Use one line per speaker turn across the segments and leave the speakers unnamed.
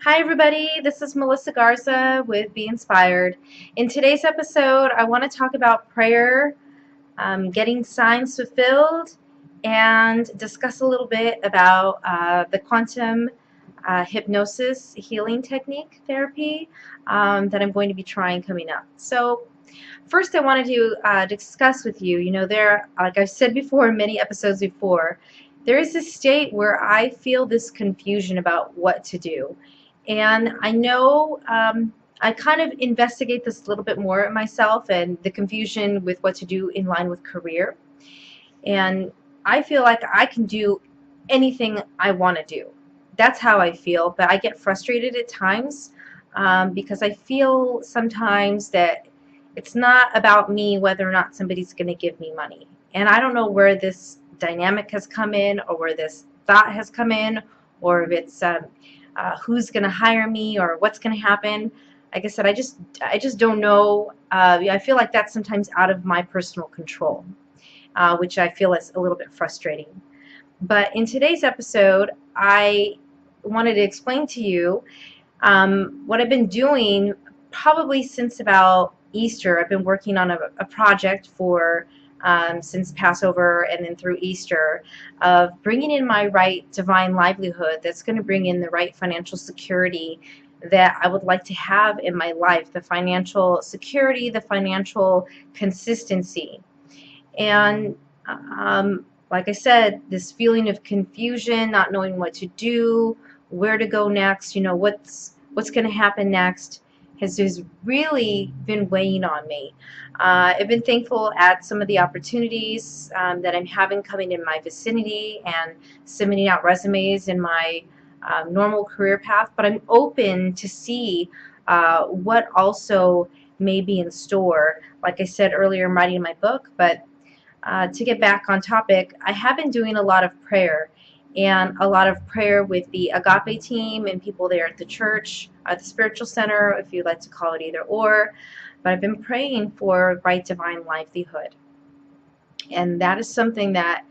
Hi everybody, this is Melissa Garza with BeEnspired. In today's episode, I want to talk about prayer, getting signs fulfilled, and discuss a little bit about the quantum hypnosis healing technique therapy that I'm going to be trying coming up. So first I wanted to discuss with you, like I've said before in many episodes before, there is a state where I feel this confusion about what to do. And I know I kind of investigate this a little bit more myself and the confusion with what to do in line with career. And I feel like I can do anything I want to do. That's how I feel, but I get frustrated at times because I feel sometimes that it's not about me whether or not somebody's going to give me money. And I don't know where this dynamic has come in or where this thought has come in or if it's who's going to hire me or what's going to happen. Like I said, I just don't know. I feel like that's sometimes out of my personal control, which I feel is a little bit frustrating. But in today's episode, I wanted to explain to you what I've been doing probably since about Easter. I've been working on a project for since Passover and then through Easter of bringing in my right divine livelihood that's going to bring in the right financial security that I would like to have in my life, the financial security, the financial consistency. And like I said, this feeling of confusion, not knowing what to do, where to go next, what's going to happen next, has really been weighing on me. I've been thankful at some of the opportunities that I'm having coming in my vicinity and submitting out resumes in my normal career path, but I'm open to see what also may be in store. Like I said earlier, I'm writing my book, but to get back on topic, I have been doing a lot of prayer and a lot of prayer with the Agape team and people there at the church, the spiritual center, if you'd like to call it either or. But I've been praying for right divine livelihood. And that is something that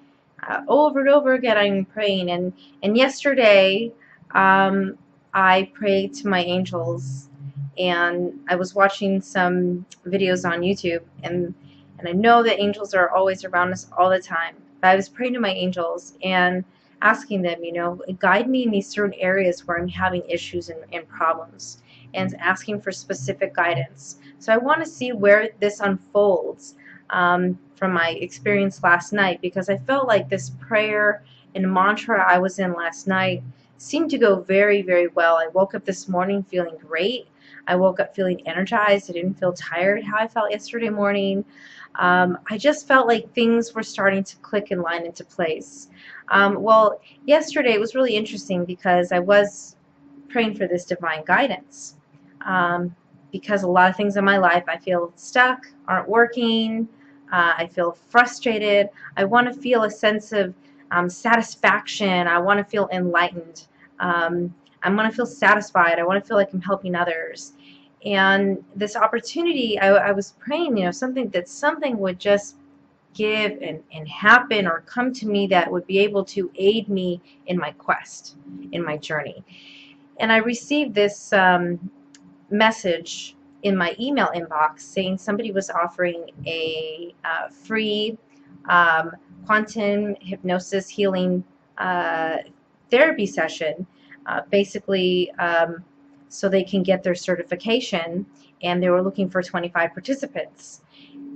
over and over again I'm praying. And yesterday I prayed to my angels, and I was watching some videos on YouTube, and I know that angels are always around us all the time. But I was praying to my angels and asking them, guide me in these certain areas where I'm having issues and problems, and asking for specific guidance. So I want to see where this unfolds from my experience last night, because I felt like this prayer and mantra I was in last night seemed to go very, very well. I woke up this morning feeling great. I woke up feeling energized. I didn't feel tired how I felt yesterday morning. I just felt like things were starting to click and line into place. Well, yesterday it was really interesting because I was praying for this divine guidance. Because a lot of things in my life I feel stuck, aren't working, I feel frustrated. I want to feel a sense of satisfaction. I want to feel enlightened. I want to feel satisfied. I want to feel like I'm helping others. And this opportunity, I was praying, something would just give and happen or come to me that would be able to aid me in my quest, in my journey. And I received this message in my email inbox saying somebody was offering a free quantum hypnosis healing therapy session, basically so they can get their certification, and they were looking for 25 participants.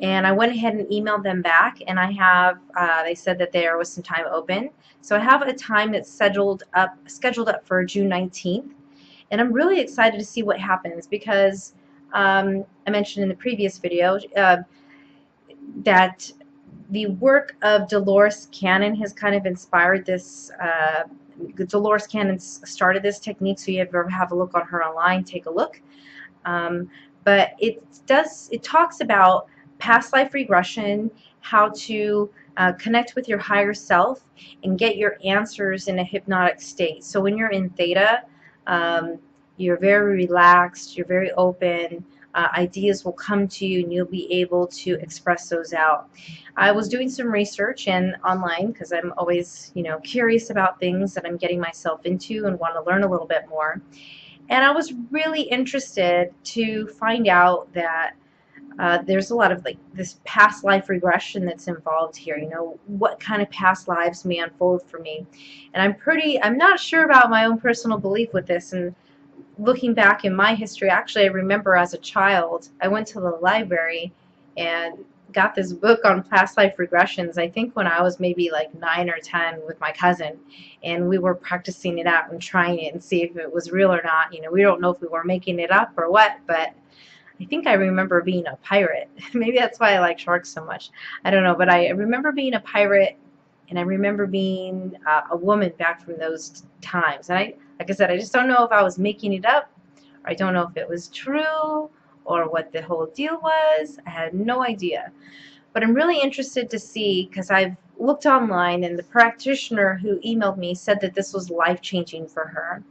And I went ahead and emailed them back, and I have they said that there was some time open, so I have a time that's scheduled up for June 19th. And I'm really excited to see what happens, because I mentioned in the previous video that the work of Dolores Cannon has kind of inspired this. Dolores Cannon started this technique, so if you ever have a look on her online, take a look. But it talks about past life regression, how to connect with your higher self and get your answers in a hypnotic state. So when you're in theta, you're very relaxed, you're very open, ideas will come to you and you'll be able to express those out. I was doing some research and online, because I'm always curious about things that I'm getting myself into and want to learn a little bit more. And I was really interested to find out that there's a lot of like this past life regression that's involved here. You know, what kind of past lives may unfold for me. And I'm not sure about my own personal belief with this. And looking back in my history, actually, I remember as a child, I went to the library and got this book on past life regressions, I think when I was maybe like 9 or 10 with my cousin, and we were practicing it out and trying it and see if it was real or not. You know, we don't know if we were making it up or what, but I think I remember being a pirate. Maybe that's why I like sharks so much. I don't know, but I remember being a pirate, and I remember being a woman back from those times. And like I said, I just don't know if I was making it up, or I don't know if it was true, or what the whole deal was. I had no idea. But I'm really interested to see, because I've looked online, and the practitioner who emailed me said that this was life-changing for her.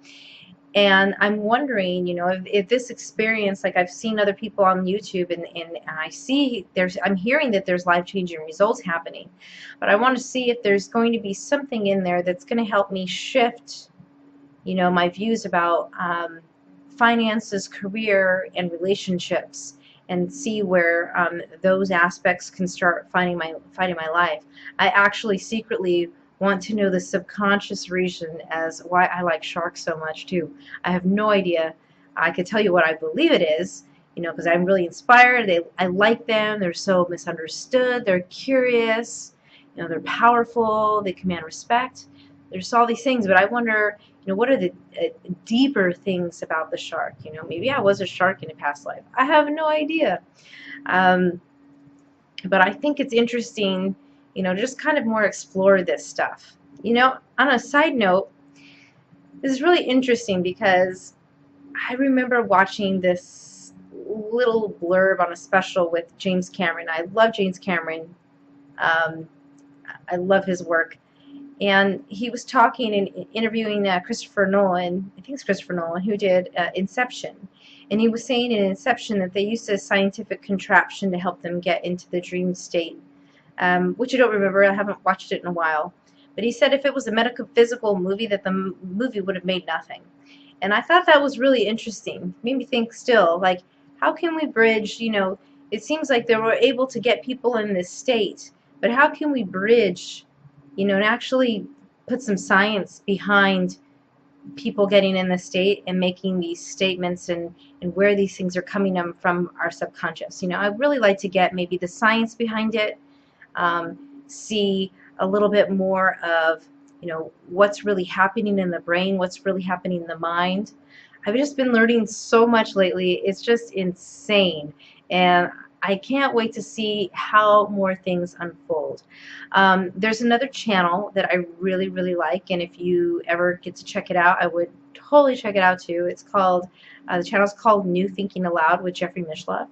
And I'm wondering, you know, if this experience, like I've seen other people on YouTube, and I see I'm hearing that there's life-changing results happening. But I want to see if there's going to be something in there that's going to help me shift, you know, my views about finances, career, and relationships, and see where those aspects can start fighting my life. I actually secretly want to know the subconscious reason as why I like sharks so much too. I have no idea. I could tell you what I believe it is, you know, because I'm really inspired. I like them. They're so misunderstood. They're curious. You know, they're powerful. They command respect. There's all these things, but I wonder, you know, what are the deeper things about the shark? You know, maybe I was a shark in a past life. I have no idea. But I think it's interesting, you know, just kind of more explore this stuff. You know, on a side note, this is really interesting because I remember watching this little blurb on a special with James Cameron. I love James Cameron. I love his work. And he was talking and interviewing Christopher Nolan, I think it's Christopher Nolan, who did Inception. And he was saying in Inception that they used a scientific contraption to help them get into the dream state, which I don't remember. I haven't watched it in a while. But he said if it was a metaphysical movie, that the movie would have made nothing. And I thought that was really interesting. It made me think still, like, how can we bridge, you know, it seems like they were able to get people in this state, but how can we bridge, you know, and actually put some science behind people getting in the state and making these statements, and where these things are coming from our subconscious. You know, I'd really like to get maybe the science behind it, see a little bit more of, you know, what's really happening in the brain, what's really happening in the mind. I've just been learning so much lately. It's just insane. And I can't wait to see how more things unfold. There's another channel that I really, really like, and if you ever get to check it out, I would totally check it out too. It's called, the channel's called New Thinking Aloud with Jeffrey Mishlove.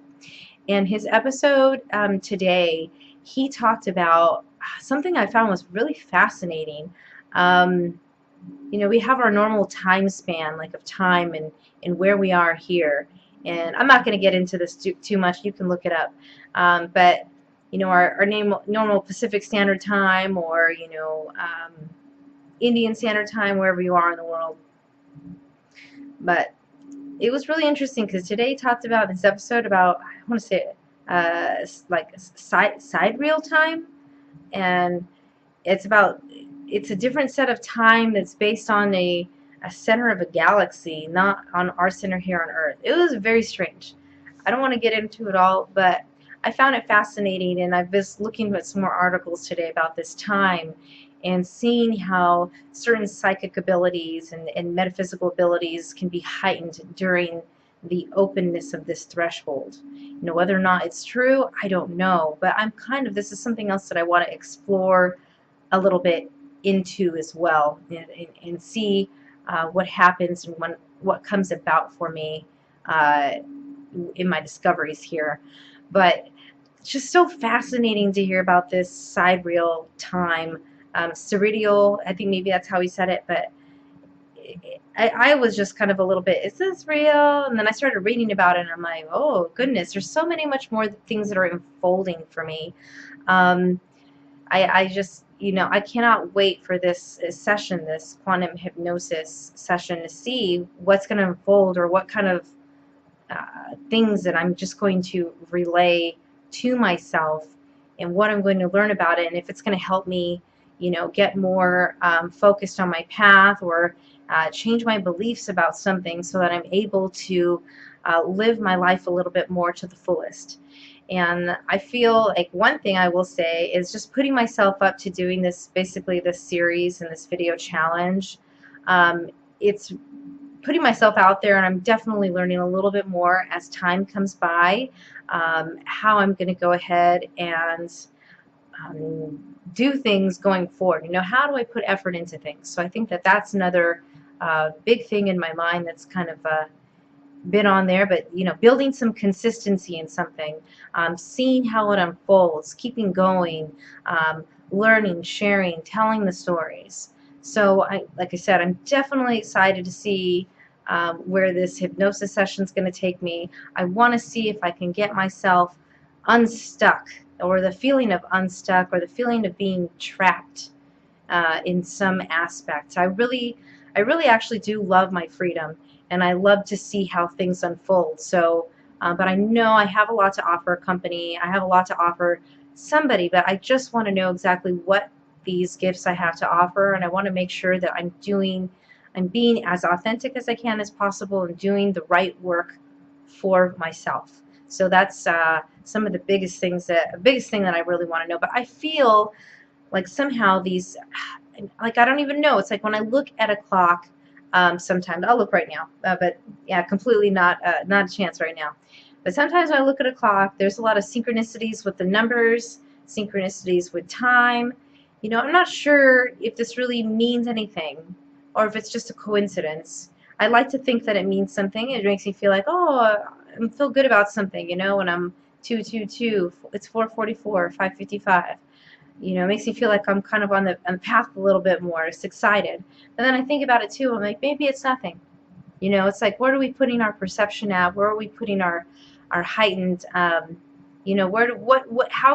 And his episode today, he talked about something I found was really fascinating. You know, we have our normal time span, like of time and where we are here. And I'm not going to get into this too much. You can look it up. But, you know, our normal Pacific Standard Time, or, you know, Indian Standard Time, wherever you are in the world. But it was really interesting because today he talked about this episode about, I want to say, like sidereal time. And it's a different set of time that's based on a center of a galaxy, not on our center here on Earth. It was very strange. I don't want to get into it all, but I found it fascinating, and I've been looking at some more articles today about this time and seeing how certain psychic abilities and metaphysical abilities can be heightened during the openness of this threshold. You know, whether or not it's true, I don't know, but this is something else that I want to explore a little bit into as well, and see what happens and what comes about for me in my discoveries here. But it's just so fascinating to hear about this sidereal time, sidereal. I think maybe that's how he said it, but I was just kind of a little bit, is this real? And then I started reading about it, and I'm like, oh goodness, there's so many much more things that are unfolding for me. I just, I cannot wait for this session, this quantum hypnosis session, to see what's going to unfold, or what kind of things that I'm just going to relay to myself, and what I'm going to learn about it, and if it's going to help me, get more focused on my path, or change my beliefs about something, so that I'm able to live my life a little bit more to the fullest. And I feel like one thing I will say is just putting myself up to doing this, basically this series and this video challenge. It's putting myself out there, and I'm definitely learning a little bit more as time comes by, how I'm going to go ahead and do things going forward. How do I put effort into things? So I think that that's another big thing in my mind that's kind of been on there, but building some consistency in something, seeing how it unfolds, keeping going, learning, sharing, telling the stories. So like I said, I'm definitely excited to see where this hypnosis session is going to take me. I want to see if I can get myself unstuck, or the feeling of unstuck, or the feeling of being trapped in some aspects. I really actually do love my freedom, and I love to see how things unfold. So, but I know I have a lot to offer a company. I have a lot to offer somebody, but I just want to know exactly what these gifts I have to offer, and I want to make sure that I'm being as authentic as I can as possible, and doing the right work for myself. So that's some of the biggest thing that I really want to know. But I feel like somehow these, like, I don't even know. It's like when I look at a clock, sometimes I'll look right now, but yeah, completely not a chance right now. But sometimes when I look at a clock, there's a lot of synchronicities with the numbers, synchronicities with time. I'm not sure if this really means anything, or if it's just a coincidence. I like to think that it means something. It makes me feel like, oh, I feel good about something. When I'm 222, it's 444, 555. It makes me feel like I'm kind of on the path a little bit more. It's excited. But then I think about it too. I'm like, maybe it's nothing. It's like, where are we putting our perception at? Where are we putting our heightened, how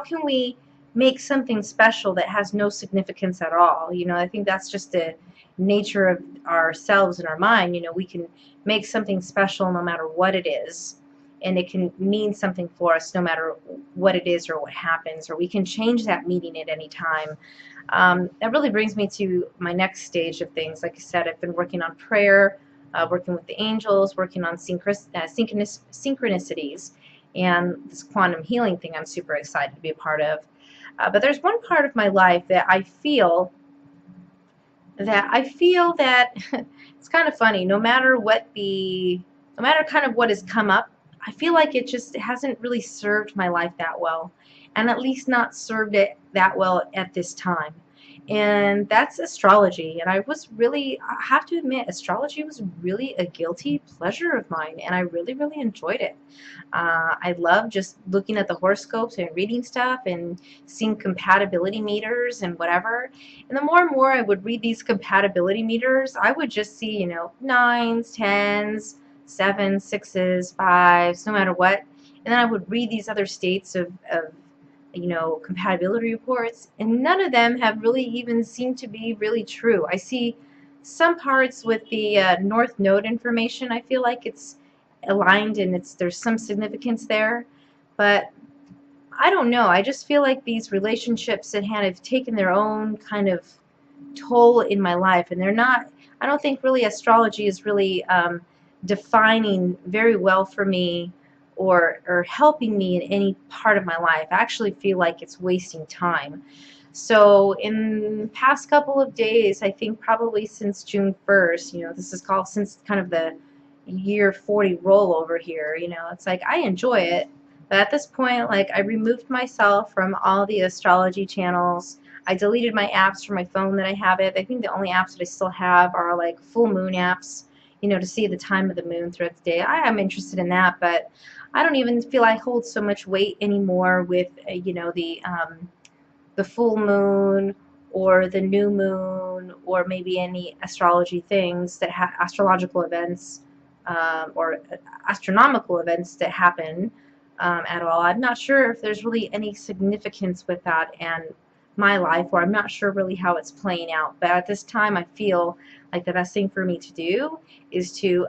can we make something special that has no significance at all? I think that's just the nature of ourselves and our mind. We can make something special no matter what it is, and it can mean something for us no matter what it is or what happens, or we can change that meaning at any time. That really brings me to my next stage of things. Like I said, I've been working on prayer, working with the angels, working on synchronicities, and this quantum healing thing I'm super excited to be a part of. But there's one part of my life that I feel that it's kind of funny. No matter kind of what has come up, I feel like it just hasn't really served my life that well, and at least not served it that well at this time. And that's astrology. And I have to admit, astrology was really a guilty pleasure of mine, and I really, really enjoyed it. I love just looking at the horoscopes and reading stuff and seeing compatibility meters and whatever. And the more and more I would read these compatibility meters, I would just see, nines, tens, sevens, sixes, fives, no matter what. And then I would read these other states of compatibility reports, and none of them have really even seemed to be really true. I see some parts with the North Node information. I feel like it's aligned, and there's some significance there, but I don't know. I just feel like these relationships that have taken their own kind of toll in my life, and I don't think really astrology is really defining very well for me, or helping me in any part of my life. I actually feel like it's wasting time. So in the past couple of days, I think probably since June 1st, this is called since kind of the year 40 rollover here, it's like I enjoy it, but at this point, like, I removed myself from all the astrology channels. I deleted my apps from my phone that I have it. I think the only apps that I still have are like full moon apps, to see the time of the moon throughout the day. I am interested in that, but I don't even feel I hold so much weight anymore with, the full moon or the new moon, or maybe any astrology things that astrological events, or astronomical events that happen at all. I'm not sure if there's really any significance with that, and my life, or I'm not sure really how it's playing out. But at this time, I feel like the best thing for me to do is to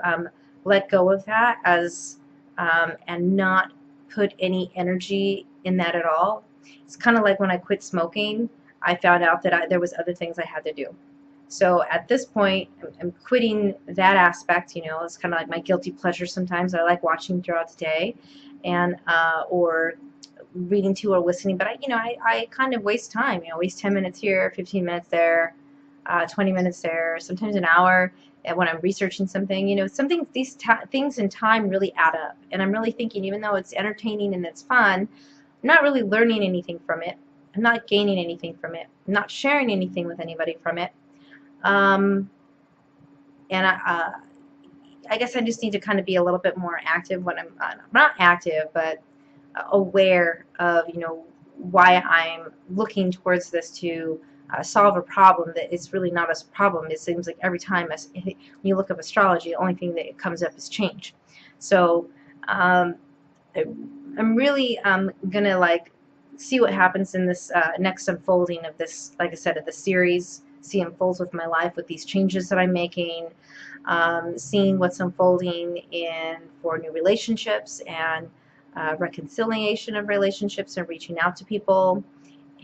let go of that and not put any energy in that at all. It's kind of like when I quit smoking, I found out that there was other things I had to do. So at this point, I'm quitting that aspect. It's kind of like my guilty pleasure sometimes. I like watching throughout the day, and or reading to or listening. But I kind of waste time. Waste 10 minutes here, 15 minutes there, 20 minutes there, sometimes an hour. And when I'm researching something, these things in time really add up. And I'm really thinking, even though it's entertaining and it's fun, I'm not really learning anything from it. I'm not gaining anything from it. I'm not sharing anything with anybody from it. Um, and I guess I just need to kind of be a little bit more active when I'm not active, but aware of why I'm looking towards this to solve a problem that is really not a problem. It seems like every time when you look up astrology, the only thing that comes up is change. So I'm really gonna see what happens in this next unfolding of this, like I said, of the series. See unfolds with my life with these changes that I'm making, seeing what's unfolding in for new relationships and reconciliation of relationships and reaching out to people,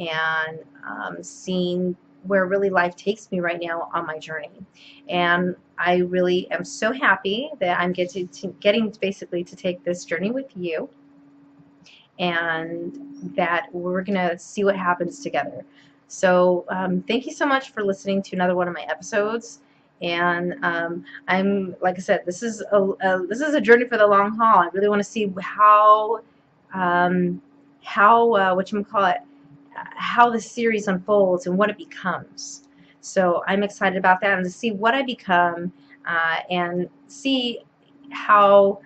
and seeing where really life takes me right now on my journey. And I really am so happy that I'm getting basically to take this journey with you, and that we're going to see what happens together. So thank you so much for listening to another one of my episodes. And I'm, like I said, this is a journey for the long haul. I really want to see how whatchamacallit, how the series unfolds and what it becomes. So I'm excited about that, and to see what I become, and see how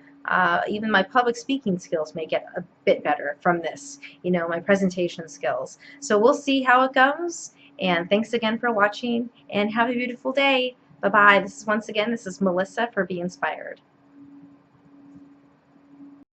even my public speaking skills may get a bit better from this, my presentation skills. So we'll see how it goes, and thanks again for watching, and have a beautiful day. Bye-bye. This is Melissa for Be Inspired.